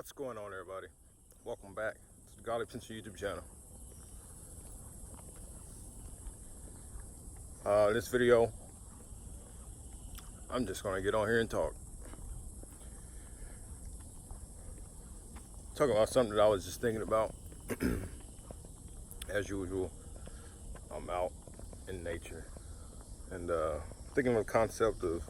What's going on, everybody? Welcome back to the Godly Potential YouTube channel. This video, I'm just gonna get on here and talk about something that I was just thinking about. As usual, I'm out in nature and thinking of the concept of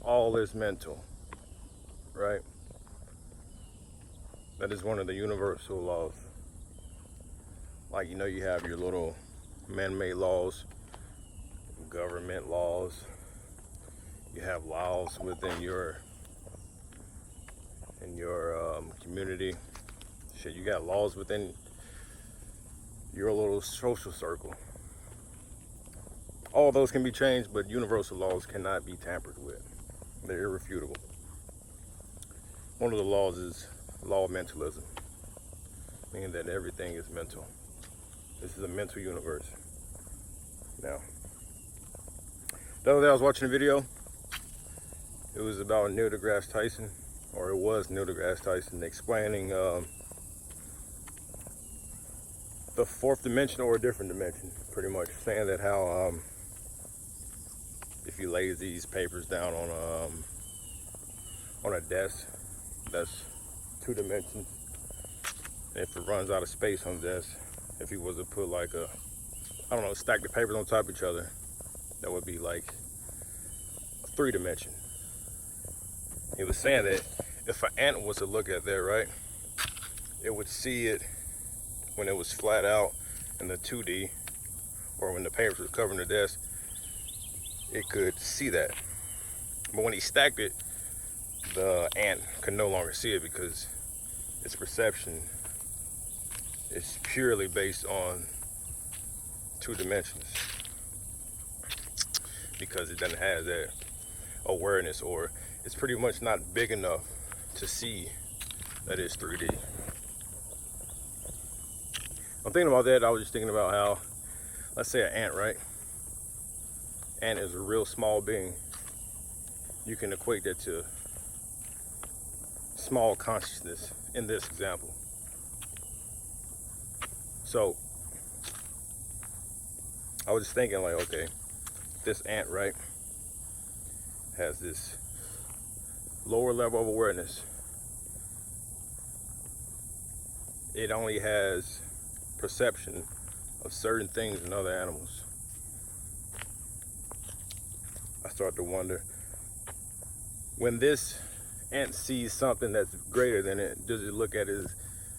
all is mental, right? That is one of the universal laws. Like, you have your little man-made laws, government laws. You have laws within your community. Shit, you got laws within your little social circle. All those can be changed, but universal laws cannot be tampered with. They're irrefutable. One of the laws is law of mentalism, meaning that everything is mental. This is a mental universe. Now, the other day I was watching a video. It was about Neil deGrasse Tyson, or it was Neil deGrasse Tyson, explaining the fourth dimension or a different dimension, pretty much, saying that how if you lay these papers down on a desk, that's 2 dimensions. And if it runs out of space on the desk, if you was to put like stack the papers on top of each other, that would be like a 3 dimension. He was saying that if an ant was to look at that, right, it would see it when it was flat out in the 2D, or when the papers were covering the desk, it could see that. But when he stacked it, the ant could no longer see it because its perception is purely based on 2 dimensions, because it doesn't have that awareness, or it's pretty much not big enough to see that it's 3D. I'm thinking about that. I was just thinking about how, let's say an ant, right? Ant is a real small being. You can equate that to small consciousness in this example. So I was just thinking, like, okay, this ant, right, has this lower level of awareness. It only has perception of certain things in other animals. I start to wonder, when this ant sees something that's greater than it, does it look at it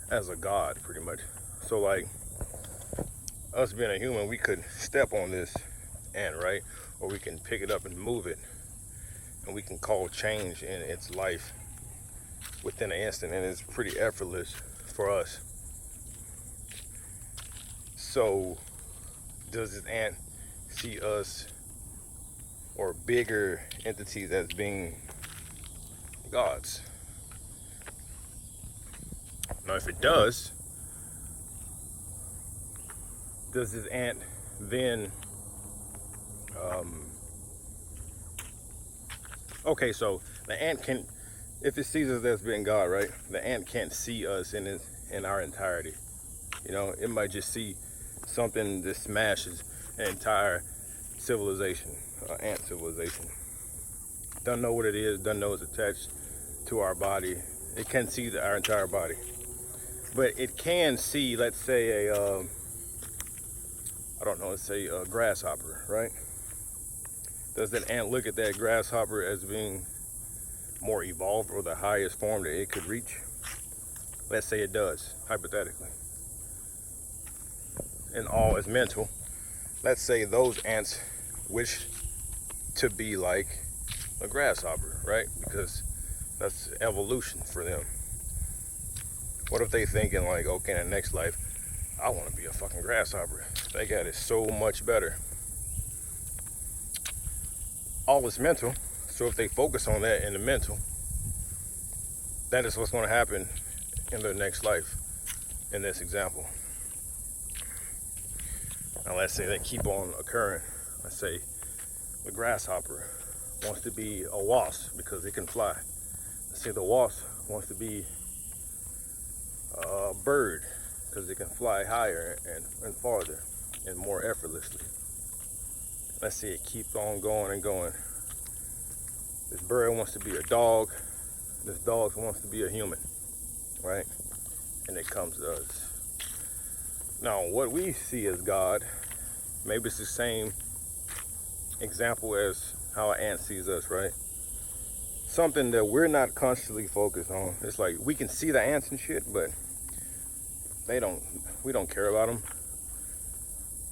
as a god, pretty much? So like, us being a human, we could step on this ant, right? Or we can pick it up and move it, and we can call change in its life within an instant, and it's pretty effortless for us. So does this ant see us or bigger entities as being gods? Now, if it does this ant then okay, so the ant can, if it sees us as being God, right, the ant can't see us in our entirety. It might just see something that smashes an entire civilization, ant civilization. Doesn't know what it is, doesn't know it's attached to our body. It can't see our entire body, but it can see, let's say let's say a grasshopper, right? Does that ant look at that grasshopper as being more evolved, or the highest form that it could reach? Let's say it does, hypothetically. And all is mental. Let's say those ants wish to be like a grasshopper, right? Because that's evolution for them. What if they thinking like, okay, in the next life, I want to be a fucking grasshopper. They got it so much better. All is mental. So if they focus on that in the mental, that is what's going to happen in their next life, in this example. Now let's say they keep on occurring. Let's say the grasshopper wants to be a wasp because it can fly. say the wasp wants to be a bird because it can fly higher and farther and more effortlessly. Let's see, it keeps on going and going. This bird wants to be a dog. This dog wants to be a human, right? And it comes to us. Now, what we see as God, maybe it's the same example as how an ant sees us, right? Something that we're not consciously focused on. It's like we can see the ants and shit, but we don't care about them.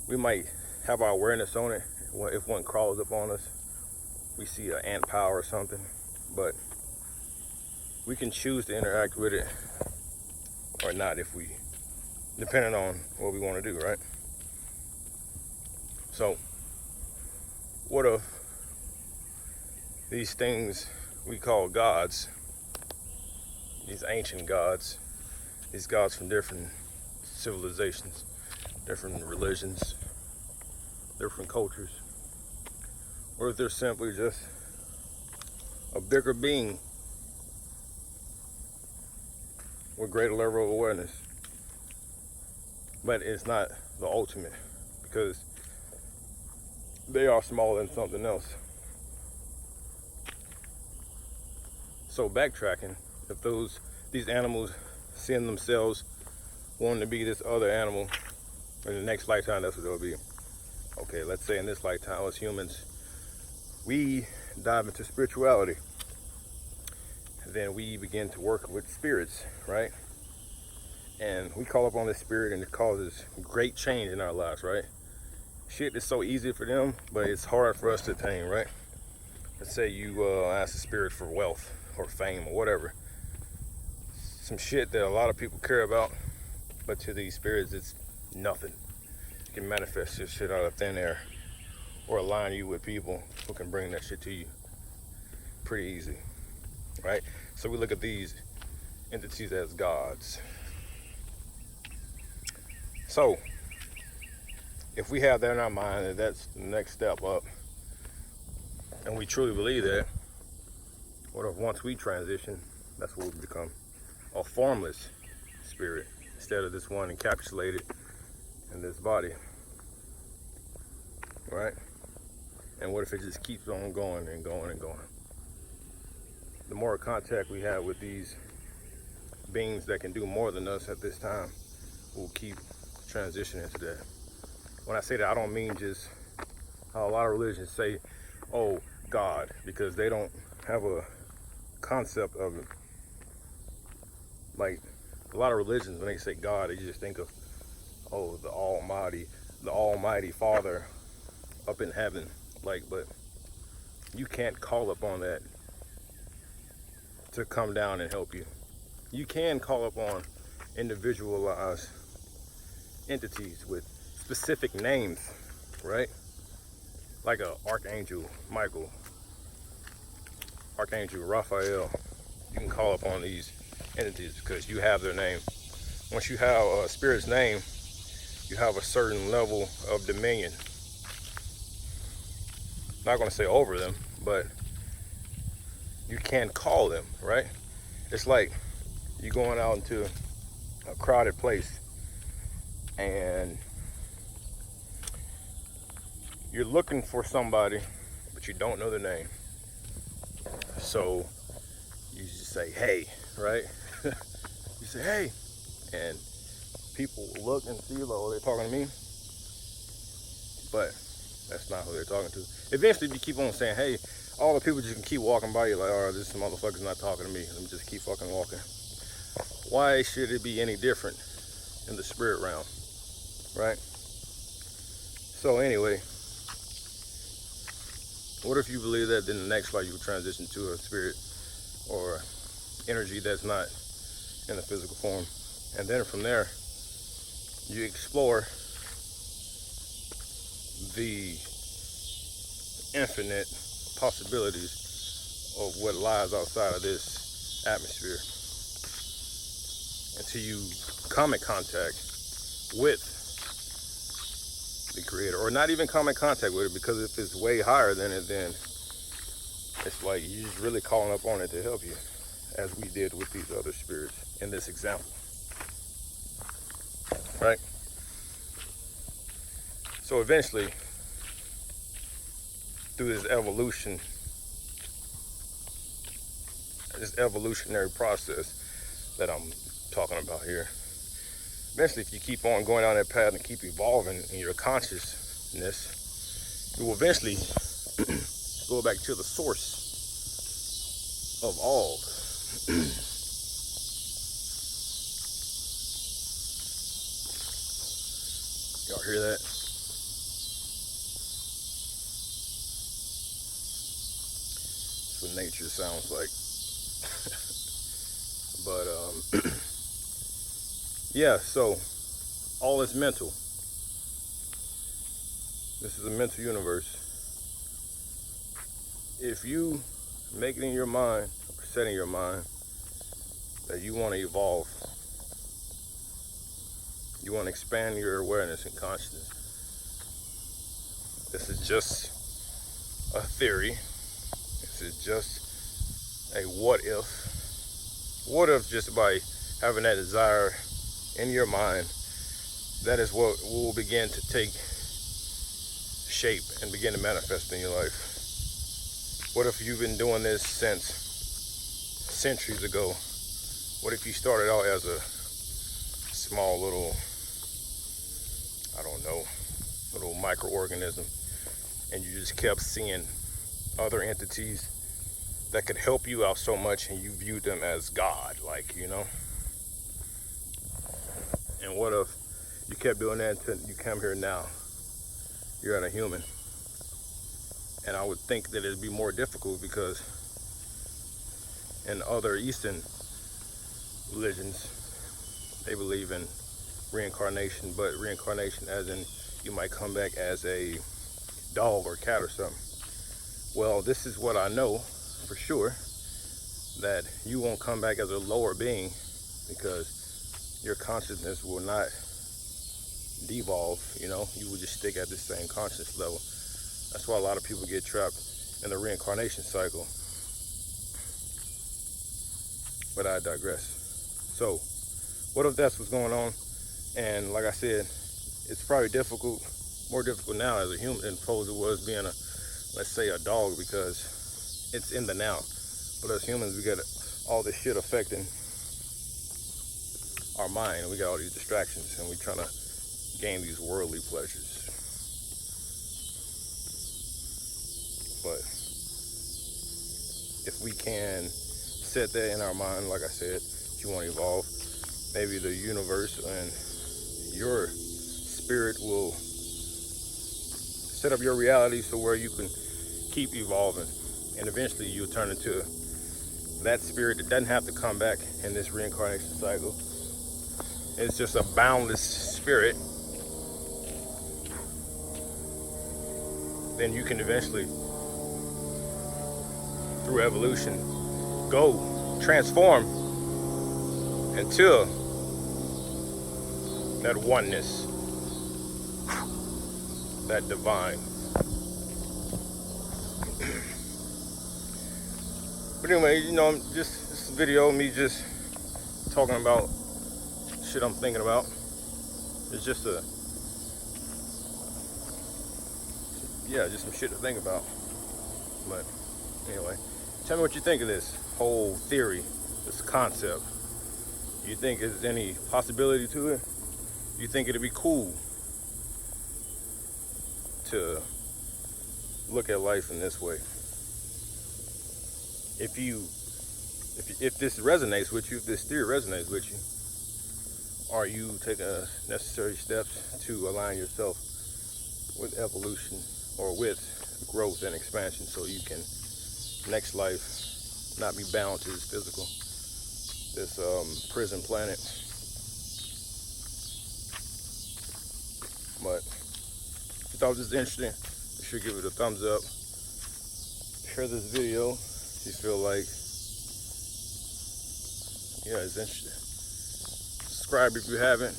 We might have our awareness on it. If one crawls up on us, we see an ant power or something, but we can choose to interact with it or not depending on what we want to do, right? So, what if these things we call gods, these ancient gods, these gods from different civilizations, different religions, different cultures, or if they're simply just a bigger being with greater level of awareness? But it's not the ultimate, because they are smaller than something else. So backtracking, if these animals seeing themselves wanting to be this other animal in the next lifetime, that's what they'll be. Okay, let's say in this lifetime as humans, we dive into spirituality. Then we begin to work with spirits, right? And we call upon this spirit and it causes great change in our lives, right? Shit is so easy for them, but it's hard for us to attain, right? Let's say you ask the spirit for wealth or fame or whatever. Some shit that a lot of people care about, but to these spirits it's nothing. You can manifest this shit out of thin air or align you with people who can bring that shit to you pretty easy, right? So we look at these entities as gods. So if we have that in our mind that that's the next step up, and we truly believe that, what if once we transition, that's what we become? A formless spirit instead of this one encapsulated in this body, right? And what if it just keeps on going and going and going? The more contact we have with these beings that can do more than us at this time, we'll keep transitioning to that. When I say that, I don't mean just how a lot of religions say, oh, God, because they don't have a concept of it. Like a lot of religions, when they say God, they just think of, oh, the Almighty Father up in heaven. Like, but you can't call upon that to come down and help you. You can call upon individualized entities with specific names, right? Like a Archangel Michael, Archangel Raphael. You can call upon these entities because you have their name. Once you have a spirit's name, you have a certain level of dominion. Not going to say over them, but you can call them, right? It's like you going out into a crowded place and you're looking for somebody, but you don't know their name. So you just say, hey, right? You say, hey, and people look and see, like, oh, they're talking to me. But that's not who they're talking to. Eventually, if you keep on saying, hey, all the people just can keep walking by you like, oh, this motherfucker's not talking to me. Let me just keep fucking walking. Why should it be any different in the spirit realm, right? So anyway, what if you believe that in the next life you will transition to a spirit or energy that's not in the physical form? And then from there, you explore the infinite possibilities of what lies outside of this atmosphere until you come in contact with the creator, or not even come in contact with it, because if it's way higher than it, then it's like you're just really calling up on it to help you. as we did with these other spirits in this example, right? So eventually, through this evolutionary process that I'm talking about here, eventually, if you keep on going down that path and keep evolving in your consciousness, you will eventually go back to the source of all. Y'all hear that? That's what nature sounds like. But yeah, so all is mental. This is a mental universe. If you make it in your mind, or set in your mind, that you want to evolve, you want to expand your awareness and consciousness, this is just a theory. This is just a what if. What if, just by having that desire in your mind, that is what will begin to take shape and begin to manifest in your life. What if you've been doing this since centuries ago? What if you started out as a small little, I don't know, little microorganism, and you just kept seeing other entities that could help you out so much, and you viewed them as God, like, you know? And what if you kept doing that until you come here now? You're not a human. And I would think that it'd be more difficult, because in other Eastern religions, they believe in reincarnation, but reincarnation as in you might come back as a dog or cat or something. Well, this is what I know for sure, that you won't come back as a lower being, because your consciousness will not devolve, you know? You will just stick at the same consciousness level. That's why a lot of people get trapped in the reincarnation cycle. But I digress. So, what if that's what's going on? And like I said, it's probably more difficult now as a human than opposed to was being let's say a dog, because it's in the now. But as humans, we got all this shit affecting our mind, and we got all these distractions, and we trying to gain these worldly pleasures. But if we can set that in our mind, like I said, you want to evolve, maybe the universe and your spirit will set up your reality so where you can keep evolving, and eventually you'll turn into that spirit that doesn't have to come back in this reincarnation cycle. It's just a boundless spirit. Then you can eventually, through evolution, go transform into that oneness, that divine. But anyway, you know, this video, me just talking about shit I'm thinking about. It's just just some shit to think about. But anyway, tell me what you think of this whole theory, this concept. You think there's any possibility to it? You think it'd be cool to look at life in this way? If this resonates with you, if this theory resonates with you, are you taking necessary steps to align yourself with evolution or with growth and expansion, so you can next life not be bound to this physical, this prison planet? But if you thought this was interesting, be sure to give it a thumbs up. Share this video if you feel like, it's interesting. Subscribe if you haven't.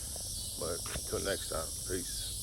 But until next time, peace.